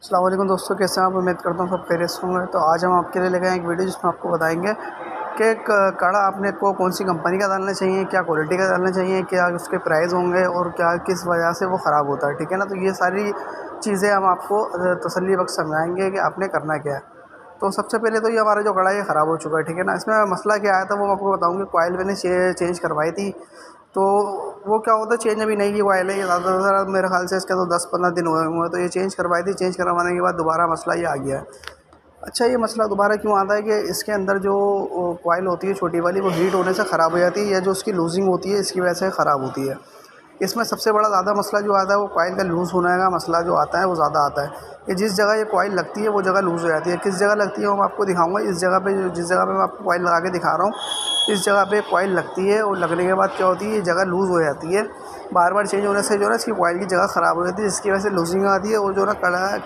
अस्सलाम वालेकुम दोस्तों, कैसे हैं आप? उम्मीद करता हूँ सब खैरियत से होंगे। तो आज हम आपके लिए लेके आए एक वीडियो जिसमें आपको बताएंगे कि कड़ा आपने को कौन सी कंपनी का डालना चाहिए, क्या क्वालिटी का डालना चाहिए, क्या उसके प्राइस होंगे और क्या किस वजह से वो ख़राब होता है। ठीक है ना। तो ये सारी चीज़ें हम आपको तसल्ली बख्श समझाएंगे कि आपने करना क्या है। तो सबसे पहले तो ये हमारा जो कड़ा है ख़राब हो चुका है। ठीक है ना। इसमें मसला क्या आया था वो मैं आपको बताऊँगी। कॉइल मैंने चेंज करवाई थी। तो वो क्या होता है, चेंज अभी नहीं की कॉइल है ये, ज़्यादा से ज़्यादा मेरे ख्याल से इसका तो 10-15 दिन हुए हुए हैं। तो ये चेंज करवाई थी। चेंज करवाने के बाद दोबारा मसला ये आ गया है। अच्छा, ये मसला दोबारा क्यों आता है कि इसके अंदर जो कॉइल होती है छोटी वाली, वो हीट होने से ख़राब हो जाती है, या जो उसकी लूजिंग होती है इसकी वजह से ख़राब होती है। इसमें सबसे बड़ा ज़्यादा मसला जो आता है वो कॉइल का लूज़ होने का मसला जो आता है वो ज़्यादा आता है कि जिस जगह ये कॉइल लगती है वो जगह लूज़ हो जाती है। किस जगह लगती है वो मैं आपको दिखाऊंगा। इस जगह पे जिस जगह पे मैं आपको कॉइल लगा के दिखा रहा हूँ, इस जगह पे कॉइल लगती है और लगने के बाद क्या होती है, ये जगह लूज़ हो जाती है। बार बार चेंज होने से जो है ना इसकी कॉइल की जगह ख़राब हो जाती है, जिसकी वजह से लूजिंग आती है और जो ना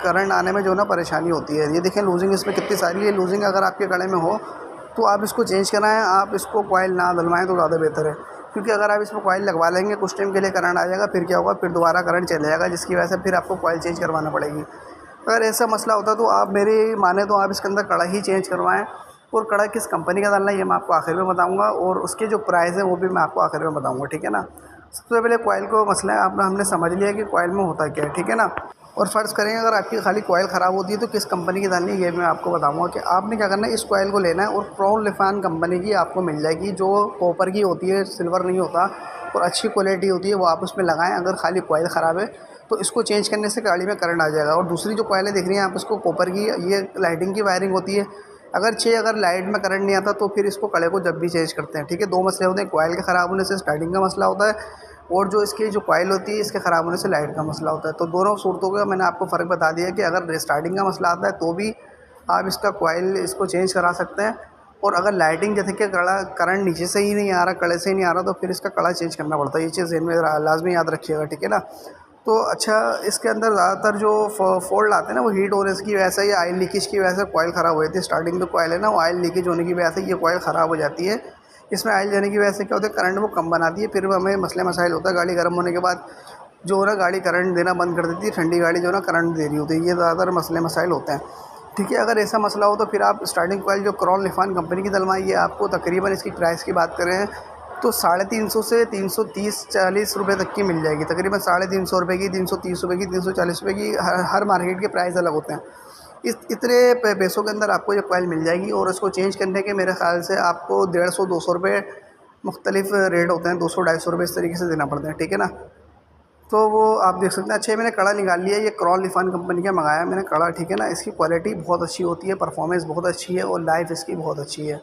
करंट आने में जो ना परेशानी होती है। ये देखें लूजिंग इसमें कितनी सारी है। लूजिंग अगर आपके कड़े में हो तो आप इसको चेंज कराएँ, आप इसको कॉइल ना डलवाएँ तो ज़्यादा बेहतर है। क्योंकि अगर आप इसमें कॉइल लगवा लेंगे कुछ टाइम के लिए करंट आ जाएगा, फिर क्या होगा, फिर दोबारा करंट चले जाएगा, जिसकी वजह से फिर आपको कॉइल चेंज करवाना पड़ेगी। अगर ऐसा मसला होता तो आप मेरी माने तो आप इसके अंदर कड़ा ही चेंज करवाएं। और कड़ा किस कंपनी का डालना है ये मैं आपको आखिर में बताऊंगा, और उसके जो प्राइस है वो भी मैं आपको आखिर में बताऊंगा। ठीक है ना। सबसे पहले कॉइल को मसला है, आपने हमने समझ लिया कि कॉइल में होता क्या है। ठीक है ना। और फ़र्ज़ करें अगर आपकी खाली कॉइल ख़राब होती है तो किस कंपनी की डालनी है ये मैं आपको बताऊंगा। कि आपने क्या करना है, इस कॉइल को लेना है और क्राउन लिफान कंपनी की आपको मिल जाएगी, जो कॉपर की होती है, सिल्वर नहीं होता, और अच्छी क्वालिटी होती है, वो आप उसमें लगाएं। अगर खाली कॉइल ख़राब है तो इसको चेंज करने से गाड़ी में करंट आ जाएगा। और दूसरी जो कॉइलें दिख रही हैं आप इसको कॉपर की, ये लाइटिंग की वायरिंग होती है। अगर लाइट में करंट नहीं आता तो फिर इसको कड़े को जब भी चेंज करते हैं। ठीक है। दो मसले होते हैं, कॉइल के ख़राब होने से स्टार्टिंग का मसला होता है, और जो इसकी जो कॉइल होती है इसके ख़राब होने से लाइट का मसला होता है। तो दोनों सूरतों का मैंने आपको फ़र्क बता दिया कि अगर स्टार्टिंग का मसला आता है तो भी आप इसका कॉइल इसको चेंज करा सकते हैं, और अगर लाइटिंग जैसे कि कड़ा करंट नीचे से ही नहीं आ रहा, कड़े से ही नहीं आ रहा, तो फिर इसका कड़ा चेंज करना पड़ता है। ये चीज़ ज़हन में लाजमी याद रखिएगा। ठीक है ना। तो अच्छा, इसके अंदर ज़्यादातर जो फॉल्ट आते हैं ना वो हीट होने की वजह से या ऑयल लीकेज की वजह से कॉइल ख़राब हो जाती है। स्टार्टिंग जो कॉइल है ना वो ऑयल लीकेज होने की वजह से ये कॉइल ख़राब हो जाती है। इसमें ऑयल जाने की वजह से क्या होता है, करंट वो कम बनाती है, फिर हमें मसले मसाइल होता है। गाड़ी गर्म होने के बाद जो है ना गाड़ी करंट देना बंद कर देती है, ठंडी गाड़ी जो है ना करंट दे रही होती है। ये ज़्यादातर मसले मसाइल होते हैं। ठीक है। अगर ऐसा मसला हो तो फिर आप स्टार्टिंग कॉइल जो क्रॉन लिफान कंपनी की डलवाइए। आपको तकरीबन इसकी प्राइस की बात करें तो 350 से 330-40 रुपये तक की मिल जाएगी। तकरीबन 350 रुपये की, 330 रुपये की, 340 रुपये की, हर मार्केट के प्राइस अलग होते हैं। इस इतने पैसों के अंदर आपको ये कॉइल मिल जाएगी। और इसको चेंज करने के मेरे ख़्याल से आपको 150-200 रुपये मुख्तलिफ रेट होते हैं, 200-250 रुपये इस तरीके से देना पड़ता है। ठीक है ना। तो वो आप देख सकते हैं। अच्छा, मैंने कड़ा निकाल लिया, ये क्रॉन लिफान कंपनी का मंगाया मैंने कड़ा। ठीक है ना। इसकी क्वालिटी बहुत अच्छी होती है, परफॉर्मेंस बहुत अच्छी है, और लाइफ इसकी बहुत अच्छी है।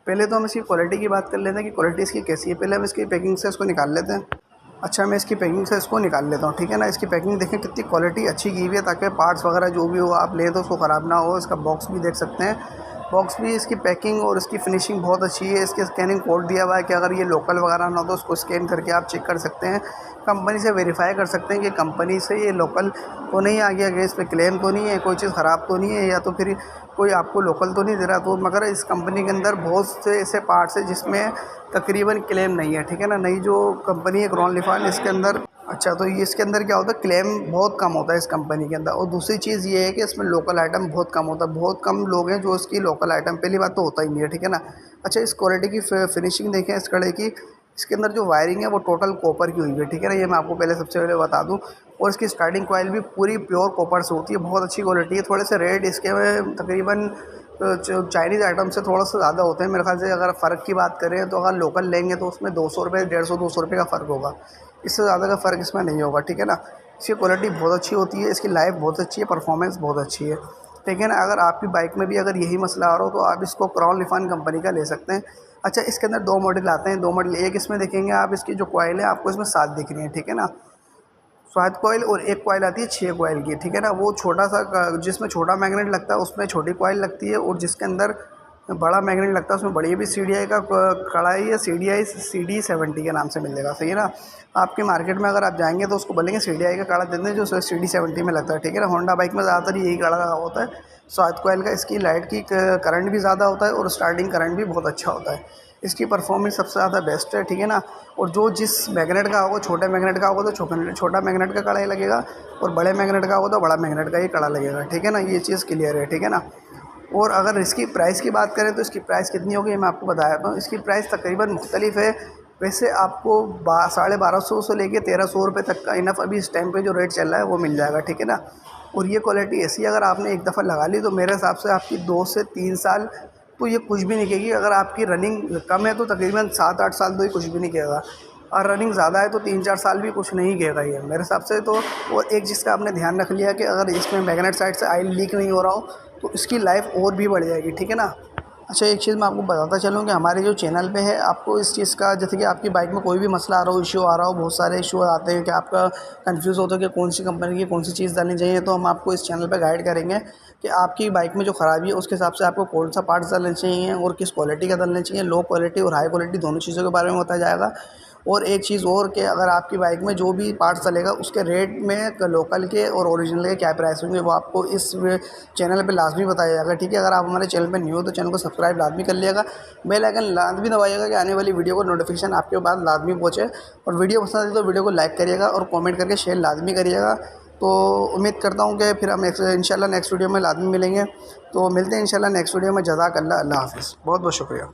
पहले तो हम इसकी क्वालिटी की बात कर लेते हैं कि क्वालिटी इसकी कैसी है। पहले हम इसकी पैकिंग से इसको निकाल लेते हैं। अच्छा, मैं इसकी पैकिंग से इसको निकाल लेता हूँ। ठीक है ना। इसकी पैकिंग देखें कितनी क्वालिटी अच्छी की हुई है, ताकि पार्ट्स वगैरह जो भी हो आप लें तो उसको ख़राब ना हो। इसका बॉक्स भी देख सकते हैं। बॉक्स भी, इसकी पैकिंग और इसकी फिनिशिंग बहुत अच्छी है। इसके स्कैनिंग कोड दिया हुआ है कि अगर ये लोकल वगैरह ना हो तो उसको स्कैन करके आप चेक कर सकते हैं। कंपनी से वेरीफाई कर सकते हैं कि कंपनी से ये लोकल तो नहीं आ गया, कि इस पर क्लेम तो नहीं है, कोई चीज़ ख़राब तो नहीं है, या तो फिर कोई आपको लोकल तो नहीं दे रहा। तो मगर इस कंपनी के अंदर बहुत से ऐसे पार्ट्स हैं जिसमें तकरीबन क्लेम नहीं है। ठीक है ना। नई जो कंपनी है क्रॉन लिफान, इसके अंदर अच्छा, तो ये इसके अंदर क्या होता है, क्लेम बहुत कम होता है इस कंपनी के अंदर। और दूसरी चीज़ ये है कि इसमें लोकल आइटम बहुत कम होता है। बहुत कम लोग हैं जो इसकी लोकल आइटम, पहली बात तो होता ही नहीं है। ठीक है ना। अच्छा, इस क्वालिटी की फिनिशिंग देखें इस कड़े की। इसके अंदर जो वायरिंग है वो टोटल कॉपर की हुई है। ठीक है ना। ये मैं आपको पहले सबसे पहले बता दूं। और इसकी स्टार्टिंग कॉइल भी पूरी प्योर कॉपर से होती है, बहुत अच्छी क्वालिटी है। थोड़े से रेट इसके में तकरीबन चाइनीज़ आइटम से थोड़ा सा ज़्यादा होते हैं मेरे ख्याल से। अगर फ़र्क की बात करें तो अगर लोकल लेंगे तो उसमें 200 रुपये, 150-200 रुपये का फ़र्क होगा। इससे ज़्यादा का फ़र्क इसमें नहीं होगा। ठीक है ना। इसकी क्वालिटी बहुत अच्छी होती है, इसकी लाइफ बहुत अच्छी है, परफॉर्मेंस बहुत अच्छी है। ठीक है ना। अगर आपकी बाइक में भी अगर यही मसला आ रहा हो तो आप इसको क्रॉन लिफान कंपनी का ले सकते हैं। अच्छा, इसके अंदर दो मॉडल आते हैं, दो मॉडल। एक इसमें देखेंगे आप, इसकी जो कॉइल है आपको इसमें 7 दिख रही है। ठीक है ना। 7 कॉइल, और एक कॉइल आती है 6 कॉइल की। ठीक है ना। वो छोटा सा जिसमें छोटा मैग्नेट लगता है उसमें छोटी कॉइल लगती है, और जिसके अंदर बड़ा मैग्नेट लगता है उसमें, बड़ी भी CDI का कढ़ाई है, CDI CD70 के नाम से मिलेगा, सही है ना। आपके मार्केट में अगर आप जाएंगे तो उसको बोलेंगे CDI का कड़ा देते हैं जो CD70 में लगता है, ठीक है ना। होंडा बाइक में ज़्यादातर यही कड़ा लगा होता है, साउथ कॉइल का। इसकी लाइट की करंट भी ज़्यादा होता है और स्टार्टिंग करंट भी बहुत अच्छा होता है। इसकी परफॉर्मेंस सबसे ज़्यादा बेस्ट है, ठीक है ना। और जो जिस मैग्नेट का होगा, छोटे मैग्नेट का होगा तो छोटा मैग्नेट का कड़ा ही लगेगा, और बड़े मैग्नेट का होगा तो बड़ा मैग्नेट का ही कड़ा लगेगा, ठीक है ना। ये चीज़ क्लियर है, ठीक है ना। और अगर इसकी प्राइस की बात करें तो इसकी प्राइस कितनी होगी मैं आपको बता देता हूँ। इसकी प्राइस तकरीबन मुख्तलिफ है। वैसे आपको 1250 से लेके 1300 रुपये तक का इनफ अभी इस टाइम पे जो रेट चल रहा है वो मिल जाएगा, ठीक है ना। और ये क्वालिटी ऐसी अगर आपने एक दफ़ा लगा ली तो मेरे हिसाब से आपकी 2 से 3 साल तो ये कुछ भी नहीं कहेगी। अगर आपकी रनिंग कम है तो तकरीबन 7-8 साल तो ये कुछ भी नहीं कहेगा, और रनिंग ज़्यादा है तो 3-4 साल भी कुछ नहीं कहेगा ये मेरे हिसाब से। तो वो एक चीज़ का आपने ध्यान रख लिया कि अगर इसमें मैग्नेट साइड से ऑयल लीक नहीं हो रहा हो तो इसकी लाइफ और भी बढ़ जाएगी, ठीक है ना। अच्छा, एक चीज़ मैं आपको बताता चलूँ कि हमारे जो चैनल पे है, आपको इस चीज़ का, जैसे कि आपकी बाइक में कोई भी मसला आ रहा हो, इशू आ रहा हो, बहुत सारे इशू आते हैं कि आपका कंफ्यूज होता है कि कौन सी कंपनी की कौन सी चीज़ डालनी चाहिए, तो हम आपको इस चैनल पे गाइड करेंगे कि आपकी बाइक में जो ख़राबी है उसके हिसाब से आपको कौन सा पार्ट्स डालने चाहिए और किस क्वालिटी का डालना चाहिए। लो क्वालिटी और हाई क्वालिटी दोनों चीज़ों के बारे में बताया जाएगा। और एक चीज़ और कि अगर आपकी बाइक में जो भी पार्ट्स चलेगा उसके रेट में लोकल के और ओरिजिनल के क्या प्राइस होंगे वो आपको इस चैनल पे लाजमी बताया जाएगा, ठीक है। अगर आप हमारे चैनल पे न्यू हो तो चैनल को सब्सक्राइब लाजमी कर लिएगा, बेल आइकन लाजमी दबाइएगा कि आने वाली वीडियो को नोटिफिकेशन आपके पास लाजमी पहुँचे। और वीडियो पसंद आती तो वीडियो को लाइक करिएगा और कॉमेंट करके शेयर लाजमी करिएगा। तो उम्मीद करता हूँ कि फिर हम इंशाल्लाह नेक्स्ट वीडियो में लाजमी मिलेंगे। तो मिलते हैं इंशाल्लाह नेक्स्ट वीडियो में। जज़ाकल्लाह, अल्लाह हाफ़िज़, बहुत बहुत शुक्रिया।